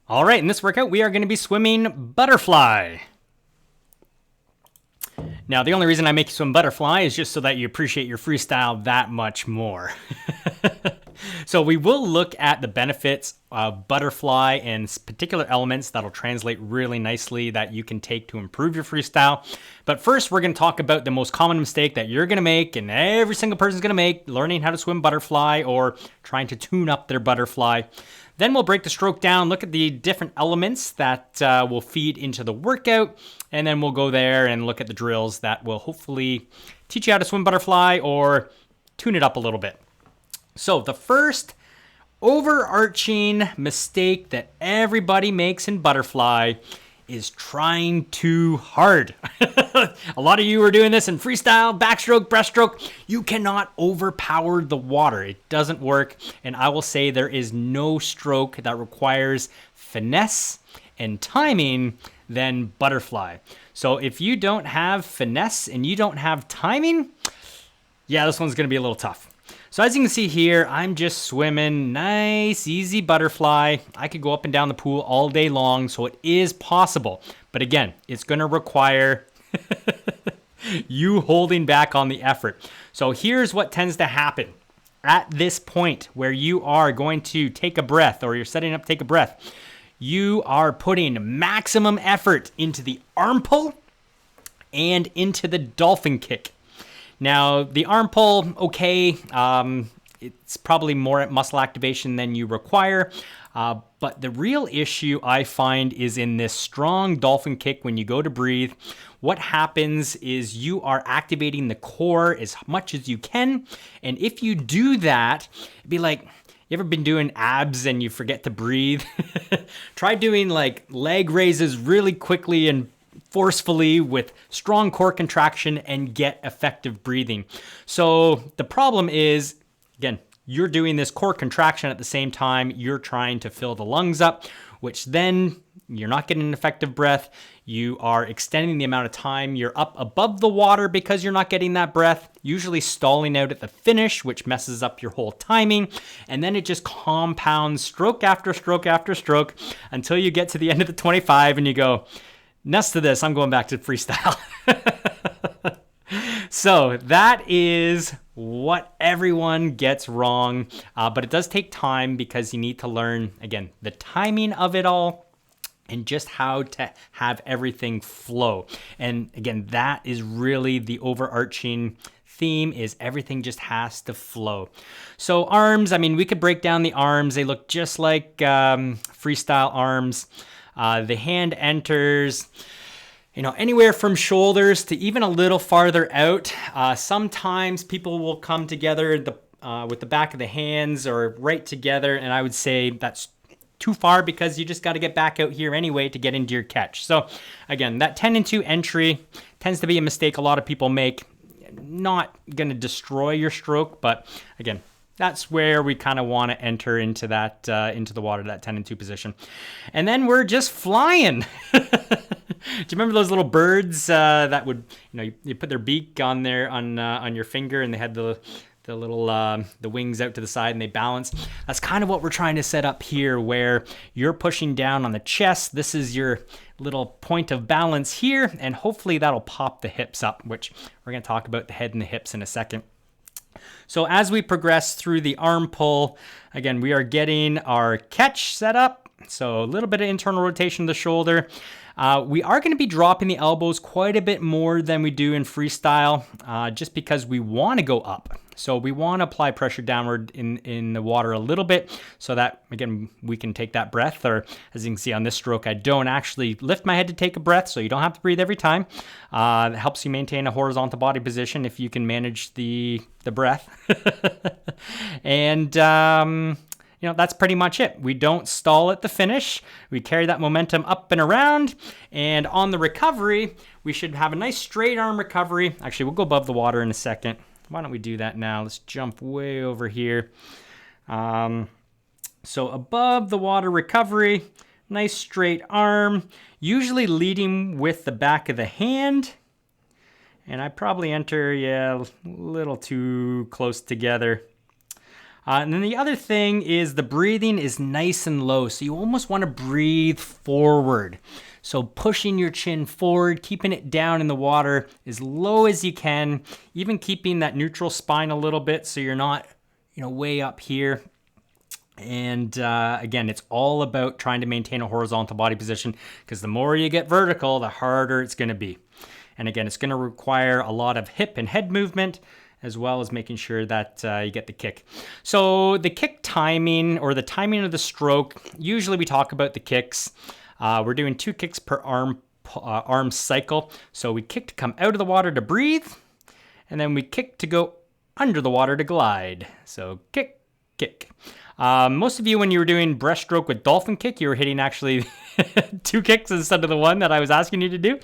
All right, in this workout, we are going to be swimming butterfly. Now, the only reason I make you swim butterfly is just so that you appreciate your freestyle that much more. So we will look at the benefits of butterfly and particular elements that'll translate really nicely that you can take to improve your freestyle. But first, we're going to talk about the most common mistake that you're going to make and every single person's going to make learning how to swim butterfly or trying to tune up their butterfly. Then we'll break the stroke down, look at the different elements that will feed into the workout, and then we'll go there and look at the drills that will hopefully teach you how to swim butterfly or tune it up a little bit. So the first overarching mistake that everybody makes in butterfly is trying too hard. A lot of you are doing this in freestyle, backstroke, breaststroke. You cannot overpower the water. It doesn't work. And I will say there is no stroke that requires finesse and timing than butterfly. So if you don't have finesse and you don't have timing, yeah, this one's going to be a little tough. So as you can see here, I'm just swimming nice, easy butterfly. I could go up and down the pool all day long, so it is possible. But again, it's going to require you holding back on the effort. So here's what tends to happen. At this point where you are going to take a breath or you're setting up to take a breath, you are putting maximum effort into the arm pull and into the dolphin kick. Now, the arm pull, okay, it's probably more muscle activation than you require, but the real issue I find is in this strong dolphin kick when you go to breathe. What happens is you are activating the core as much as you can, and if you do that, it'd be like, you ever been doing abs and you forget to breathe? Try doing like leg raises really quickly and forcefully with strong core contraction and get effective breathing. So the problem is, again, you're doing this core contraction at the same time you're trying to fill the lungs up, which then you're not getting an effective breath. You are extending the amount of time you're up above the water because you're not getting that breath, usually stalling out at the finish, which messes up your whole timing. And then it just compounds stroke after stroke after stroke until you get to the end of the 25 and you go, next to this, I'm going back to freestyle. So that is what everyone gets wrong, but it does take time because you need to learn, again, the timing of it all and just how to have everything flow. And again, that is really the overarching theme, is everything just has to flow. So arms, I mean, we could break down the arms. They look just like freestyle arms. The hand enters, anywhere from shoulders to even a little farther out. Sometimes people will come together with the back of the hands or right together, and I would say that's too far because you just got to get back out here anyway to get into your catch. So again, that 10 and 2 entry tends to be a mistake a lot of people make. Not going to destroy your stroke, but again, that's where we kind of want to enter into that into the water, that 10 and 2 position. And then we're just flying. Do you remember those little birds that would, you put their beak on your finger and they had the little the wings out to the side and they balance? That's kind of what we're trying to set up here, where you're pushing down on the chest. This is your little point of balance here, and hopefully that'll pop the hips up, which we're going to talk about the head and the hips in a second. So as we progress through the arm pull, again, we are getting our catch set up. So a little bit of internal rotation of the shoulder. We are going to be dropping the elbows quite a bit more than we do in freestyle, just because we want to go up. So we want to apply pressure downward in the water a little bit so that, again, we can take that breath. Or as you can see on this stroke, I don't actually lift my head to take a breath, so you don't have to breathe every time. It helps you maintain a horizontal body position if you can manage the breath. And that's pretty much it. We don't stall at the finish. We carry that momentum up and around. And on the recovery, we should have a nice straight arm recovery. Actually, we'll go above the water in a second. Why don't we do that now? Let's jump way over here. So above the water recovery, nice straight arm, usually leading with the back of the hand. And I probably enter, a little too close together. And then the other thing is the breathing is nice and low. So you almost want to breathe forward. So pushing your chin forward, keeping it down in the water as low as you can, even keeping that neutral spine a little bit so you're not, way up here. And again, it's all about trying to maintain a horizontal body position, because the more you get vertical, the harder it's going to be. And again, it's going to require a lot of hip and head movement, as well as making sure that you get the kick. So the kick timing, or the timing of the stroke, usually we talk about the kicks. We're doing 2 kicks per arm cycle. So we kick to come out of the water to breathe, and then we kick to go under the water to glide. So kick, kick. Most of you, when you were doing breaststroke with dolphin kick, you were hitting actually 2 kicks instead of the one that I was asking you to do.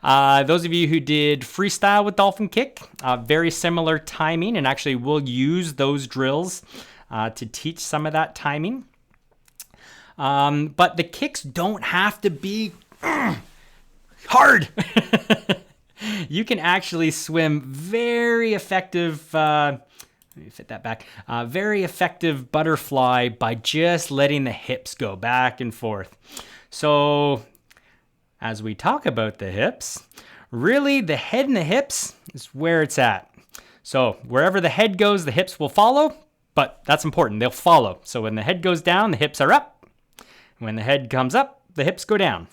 Those of you who did freestyle with dolphin kick, very similar timing, and actually we'll use those drills to teach some of that timing. But the kicks don't have to be hard. You can actually swim very effective, let me fit that back. Very effective butterfly by just letting the hips go back and forth. So as we talk about the hips, really the head and the hips is where it's at. So wherever the head goes, the hips will follow, but that's important. They'll follow. So when the head goes down, the hips are up. When the head comes up, the hips go down.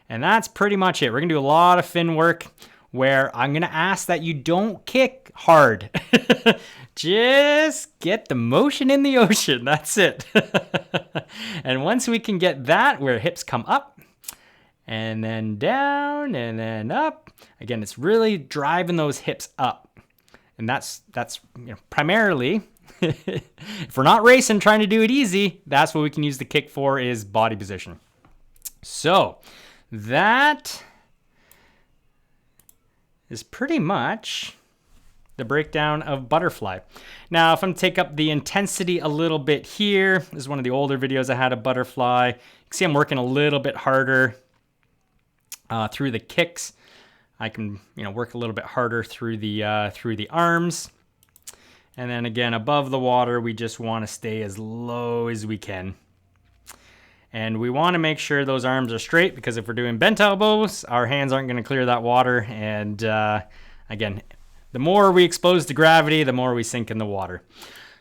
And that's pretty much it. We're going to do a lot of fin work where I'm going to ask that you don't kick hard. Just get the motion in the ocean. That's it. And once we can get that, where hips come up and then down and then up, again, it's really driving those hips up. And that's primarily, if we're not racing, trying to do it easy, that's what we can use the kick for, is body position. So that is pretty much the breakdown of butterfly. Now, if I'm to take up the intensity a little bit here, this is one of the older videos I had of butterfly. You can see I'm working a little bit harder through the kicks. I can, work a little bit harder through the arms. And then again, above the water, we just want to stay as low as we can. And we want to make sure those arms are straight, because if we're doing bent elbows, our hands aren't going to clear that water. And again, the more we expose to gravity, the more we sink in the water.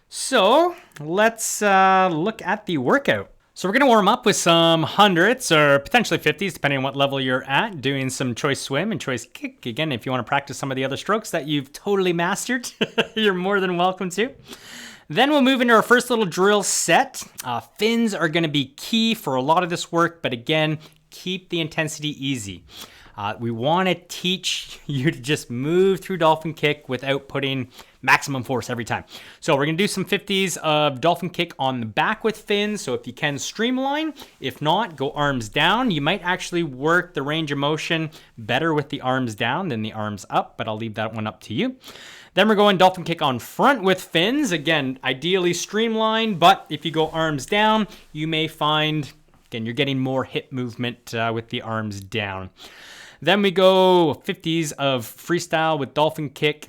So let's look at the workout. So we're going to warm up with some hundreds or potentially 50s, depending on what level you're at, doing some choice swim and choice kick. Again, if you want to practice some of the other strokes that you've totally mastered, you're more than welcome to. Then we'll move into our first little drill set. Fins are going to be key for a lot of this work, but again, keep the intensity easy. We want to teach you to just move through dolphin kick without putting maximum force every time. So we're going to do some 50s of dolphin kick on the back with fins. So if you can, streamline. If not, go arms down. You might actually work the range of motion better with the arms down than the arms up, but I'll leave that one up to you. Then we're going dolphin kick on front with fins. Again, ideally streamlined, but if you go arms down, you may find, again, you're getting more hip movement with the arms down. Then we go 50s of freestyle with dolphin kick.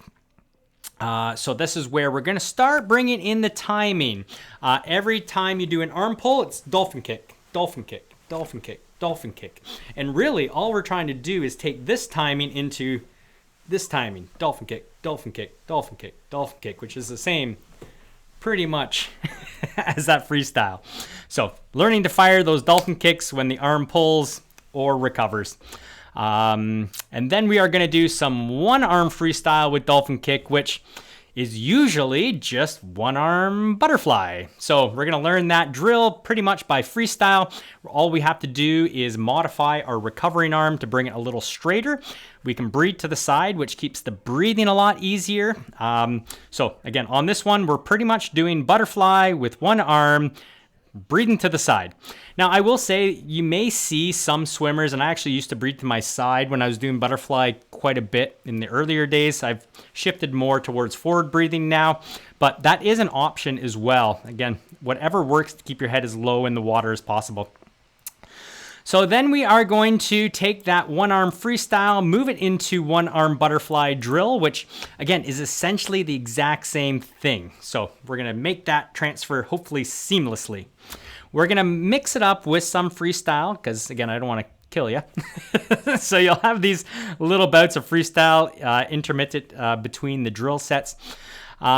So this is where we're going to start bringing in the timing. Every time you do an arm pull, it's dolphin kick, dolphin kick, dolphin kick, dolphin kick. And really, all we're trying to do is take this timing into this timing. Dolphin kick, dolphin kick, dolphin kick, dolphin kick, which is the same pretty much as that freestyle. So learning to fire those dolphin kicks when the arm pulls or recovers. And then we are going to do some one arm freestyle with dolphin kick, which is usually just one arm butterfly. So we're going to learn that drill pretty much by freestyle. All we have to do is modify our recovering arm to bring it a little straighter. We can breathe to the side, which keeps the breathing a lot easier. So again, on this one, we're pretty much doing butterfly with one arm, breathing to the side. Now, I will say you may see some swimmers, and I actually used to breathe to my side when I was doing butterfly quite a bit in the earlier days. I've shifted more towards forward breathing now, but that is an option as well. Again, whatever works to keep your head as low in the water as possible. So then we are going to take that one arm freestyle, move it into one arm butterfly drill, which again is essentially the exact same thing. So we're going to make that transfer hopefully seamlessly. We're going to mix it up with some freestyle because again, I don't want to kill you. So you'll have these little bouts of freestyle intermittent between the drill sets.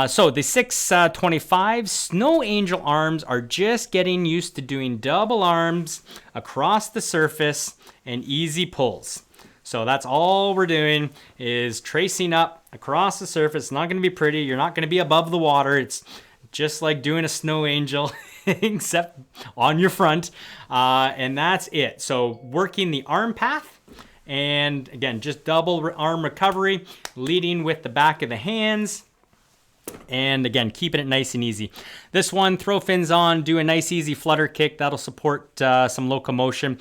So the 625 Snow Angel arms are just getting used to doing double arms across the surface and easy pulls. So that's all we're doing is tracing up across the surface. It's not going to be pretty. You're not going to be above the water. It's just like doing a snow angel, except on your front. And that's it. So working the arm path. And again, just double arm recovery, leading with the back of the hands. And again, keeping it nice and easy. This one, throw fins on, do a nice easy flutter kick. That'll support some locomotion.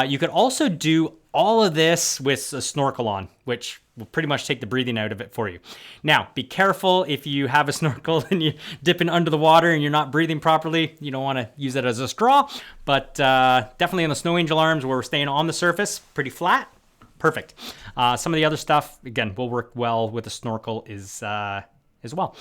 You could also do all of this with a snorkel on, which will pretty much take the breathing out of it for you. Now, be careful if you have a snorkel and you're dipping under the water and you're not breathing properly. You don't want to use it as a straw, but definitely on the Snow Angel arms where we're staying on the surface, pretty flat. Perfect. Some of the other stuff, again, will work well with a snorkel as well.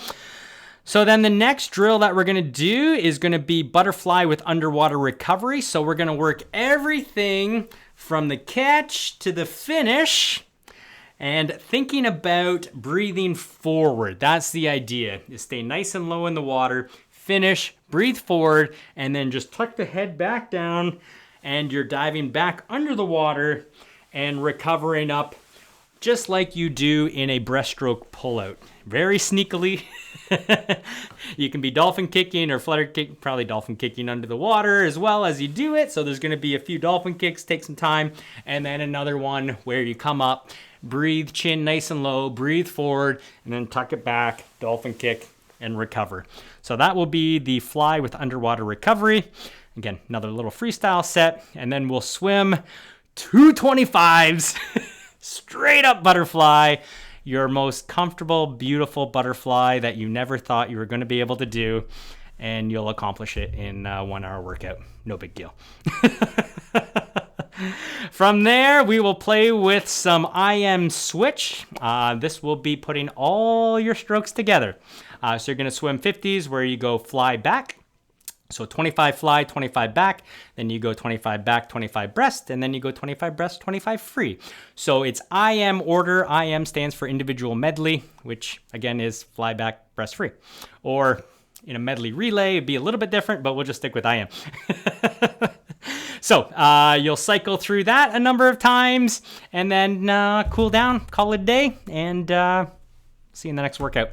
So then the next drill that we're going to do is going to be butterfly with underwater recovery. So we're going to work everything from the catch to the finish and thinking about breathing forward. That's the idea, is stay nice and low in the water, finish, breathe forward, and then just tuck the head back down and you're diving back under the water and recovering up just like you do in a breaststroke pullout. Very sneakily. You can be dolphin kicking or flutter kick, probably dolphin kicking under the water as well as you do it. So there's going to be a few dolphin kicks, take some time, and then another one where you come up, breathe, chin nice and low, breathe forward, and then tuck it back, dolphin kick, and recover. So that will be the fly with underwater recovery. Again, another little freestyle set, and then we'll swim 225s, straight up butterfly. Your most comfortable, beautiful butterfly that you never thought you were going to be able to do, and you'll accomplish it in a 1 hour workout. No big deal. From there, we will play with some IM switch. This will be putting all your strokes together. So you're going to swim 50s where you go fly back. So 25 fly, 25 back, then you go 25 back, 25 breast, and then you go 25 breast, 25 free. So it's IM order. IM stands for individual medley, which again is fly back, breast free. Or in a medley relay, it'd be a little bit different, but we'll just stick with IM. So you'll cycle through that a number of times and then cool down, call it a day, and see you in the next workout.